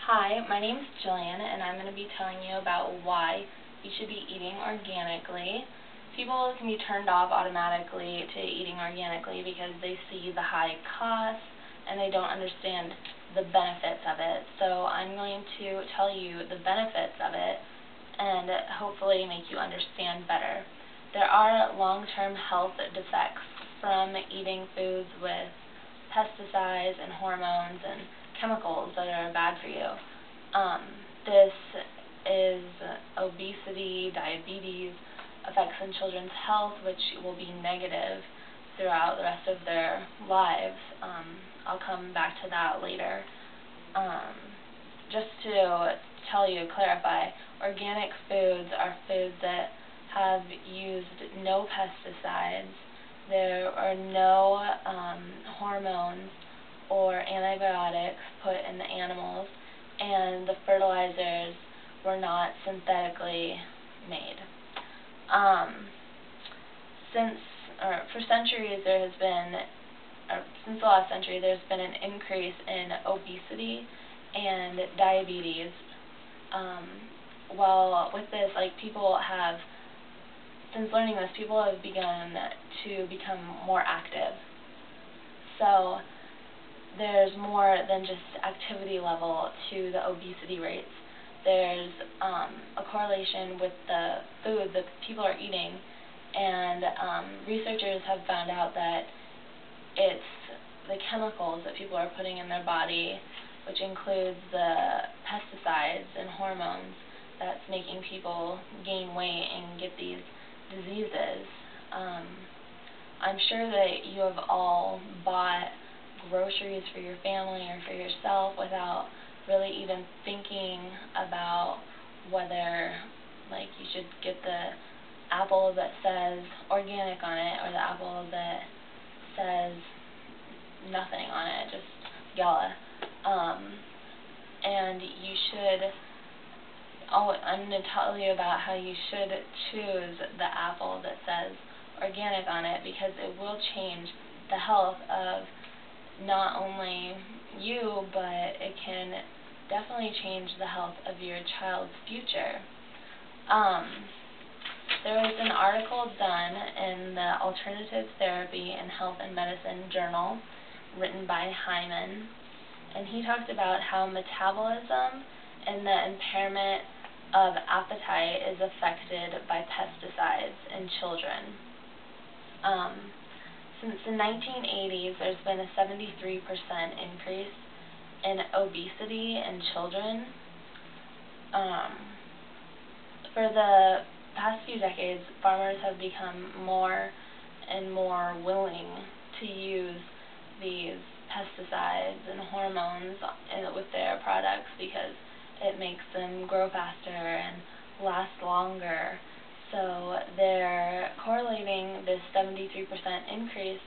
Hi, my name's Gillian, and I'm going to be telling you about why you should be eating organically. People can be turned off automatically to eating organically because they see the high cost and they don't understand the benefits of it. So I'm going to tell you the benefits of it and hopefully make you understand better. There are long-term health defects from eating foods with pesticides and hormones and chemicals that are bad for you. This is obesity, diabetes, effects on children's health, which will be negative throughout the rest of their lives. I'll come back to that later. Just to tell you, clarify, organic foods are foods that have used no pesticides. There are no hormones or antibiotics put in the animals, and the fertilizers were not synthetically made. For centuries there has been, since the last century, there's been an increase in obesity and diabetes. Well, with this, people have, since learning this, people have begun to become more active. So there's more than just activity level to the obesity rates. There's a correlation with the food that people are eating, and researchers have found out that it's the chemicals that people are putting in their body, which includes the pesticides and hormones, that's making people gain weight and get these diseases. I'm sure that you have all bought groceries for your family or for yourself without really even thinking about whether you should get the apple that says organic on it or the apple that says nothing on it, just Gala. And you should, I'm going to tell you about how you should choose the apple that says organic on it, because it will change the health of not only you, but it can definitely change the health of your child's future. There was an article done in the Alternative Therapy in Health and Medicine journal written by Hyman, and he talked about how metabolism and the impairment of appetite is affected by pesticides in children. Since the 1980s, there's been a 73% increase in obesity in children. For the past few decades, farmers have become more and more willing to use these pesticides and hormones with their products because it makes them grow faster and last longer. So they're correlating this 73% increase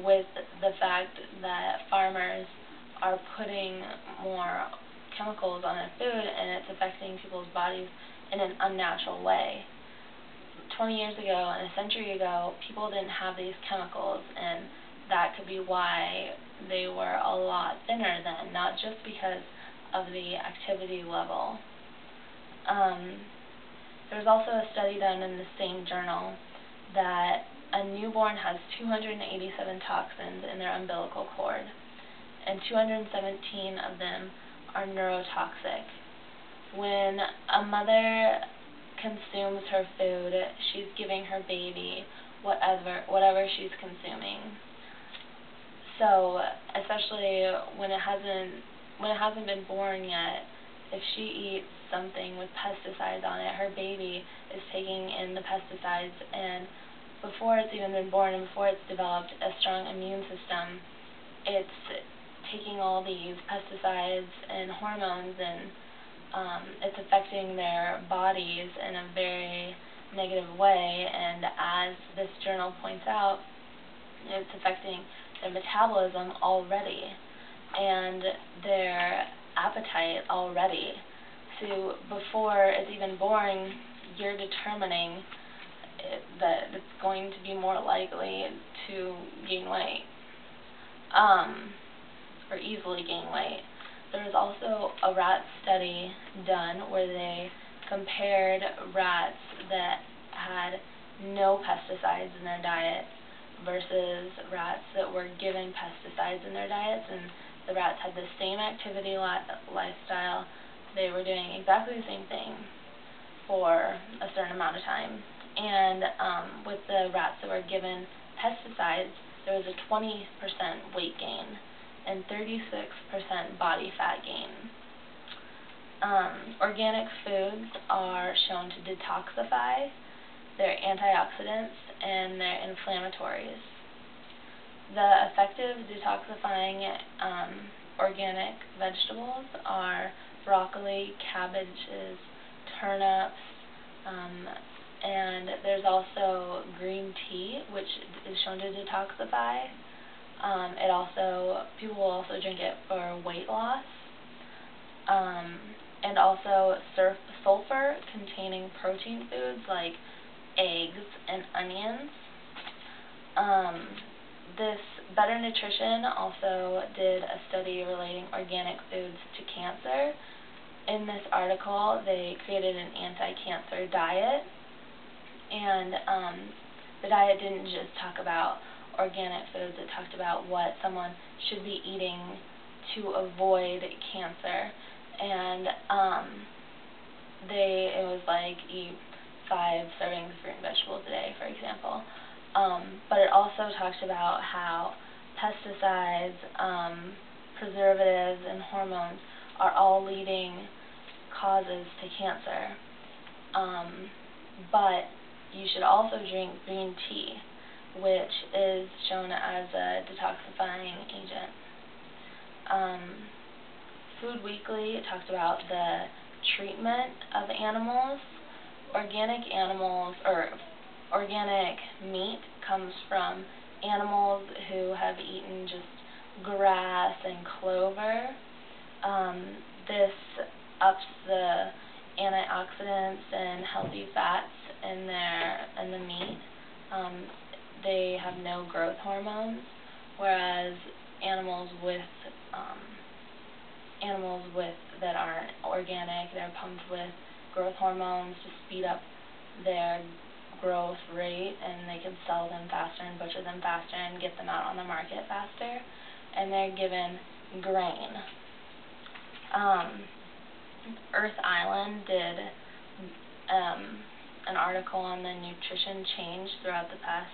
with the fact that farmers are putting more chemicals on their food, and it's affecting people's bodies in an unnatural way. 20 years ago and a century ago, people didn't have these chemicals, and that could be why they were a lot thinner then, not just because of the activity level. There's also a study done in the same journal that a newborn has 287 toxins in their umbilical cord, and 217 of them are neurotoxic. When a mother consumes her food, she's giving her baby whatever she's consuming. So, especially when it hasn't been born yet, if she eats something with pesticides on it, her baby is taking in the pesticides, and before it's even been born and before it's developed a strong immune system, it's taking all these pesticides and hormones, and it's affecting their bodies in a very negative way. And as this journal points out, it's affecting their metabolism already and their appetite already. So before it's even born, you're determining that it's going to be more likely to gain weight, or easily gain weight. There was also a rat study done where they compared rats that had no pesticides in their diet versus rats that were given pesticides in their diets, and the rats had the same activity lifestyle. They were doing exactly the same thing for a certain amount of time. And with the rats that were given pesticides, there was a 20% weight gain and 36% body fat gain. Organic foods are shown to detoxify. They're antioxidants and they're inflammatories. The effective detoxifying organic vegetables are broccoli, cabbages, turnips, and there's also green tea, which is shown to detoxify. People will also drink it for weight loss. And also sulfur-containing protein foods like eggs and onions. This Better Nutrition also did a study relating organic foods to cancer. In this article, they created an anti-cancer diet, and the diet didn't just talk about organic foods, it talked about what someone should be eating to avoid cancer. And it was like eat 5 servings of fruit and vegetables a day, for example. But it also talked about how pesticides, preservatives, and hormones are all leading causes to cancer. But you should also drink green tea, which is shown as a detoxifying agent. Food Weekly talked about the treatment of animals. Organic meat comes from animals who have eaten just grass and clover. This ups the antioxidants and healthy fats in the meat. They have no growth hormones, whereas animals that aren't organic, they're pumped with growth hormones to speed up their growth rate, and they can sell them faster and butcher them faster and get them out on the market faster. And they're given grain. Earth Island did an article on the nutrition change throughout the past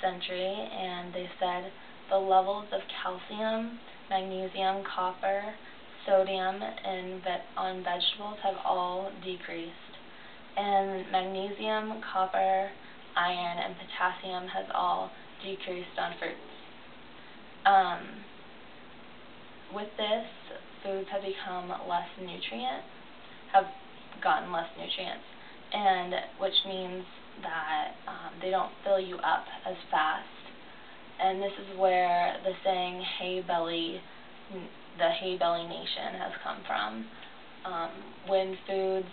century, and they said the levels of calcium, magnesium, copper, sodium on vegetables have all decreased. And magnesium, copper, iron, and potassium has all decreased on fruits. With this, foods have gotten less nutrients, and which means that they don't fill you up as fast. And this is where the saying the hay belly nation has come from. When foods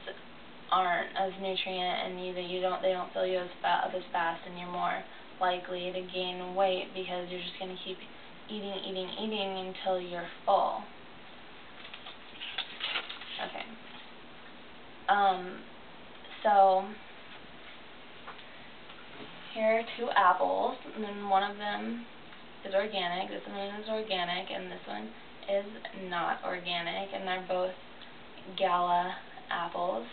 aren't as nutrient and they don't fill you up as fast, and you're more likely to gain weight because you're just going to keep eating until you're full. Okay. So here are 2 apples, and then one of them is organic, this one is organic, and this one is not organic, and they're both Gala apples.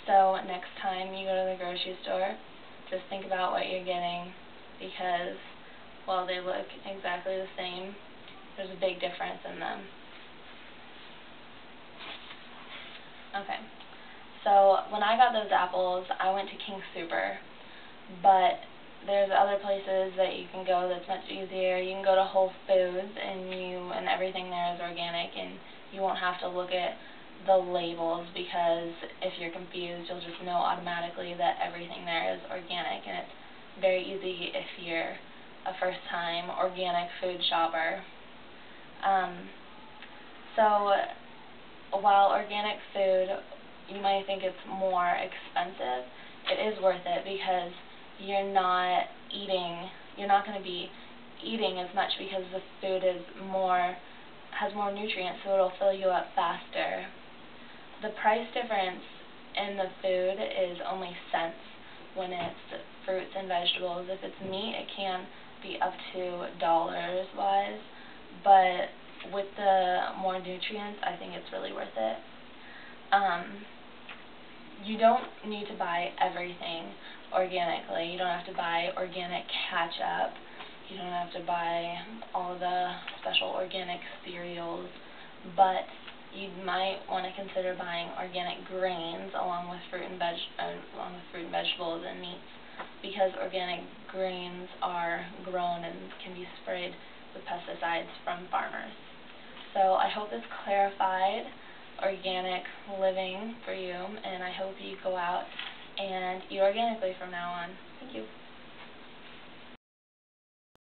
So next time you go to the grocery store, just think about what you're getting, because while they look exactly the same, there's a big difference in them. Okay, so when I got those apples, I went to King Super, but there's other places that you can go that's much easier. You can go to Whole Foods, and everything there is organic, and you won't have to look at the labels, because if you're confused, you'll just know automatically that everything there is organic, and it's very easy if you're a first-time organic food shopper. So while organic food, you might think it's more expensive, it is worth it, because you're not going to be eating as much, because the food is more has more nutrients, so it'll fill you up faster. The price difference in the food is only cents when it's fruits and vegetables. If it's meat, it can be up to dollars wise, but with the more nutrients, I think it's really worth it. You don't need to buy everything organically. You don't have to buy organic ketchup. You don't have to buy all the special organic cereals, but you might want to consider buying organic grains along with fruit and vegetables and meats, because organic grains are grown and can be sprayed with pesticides from farmers. So I hope this clarified organic living for you, and I hope you go out and eat organically from now on. Thank you.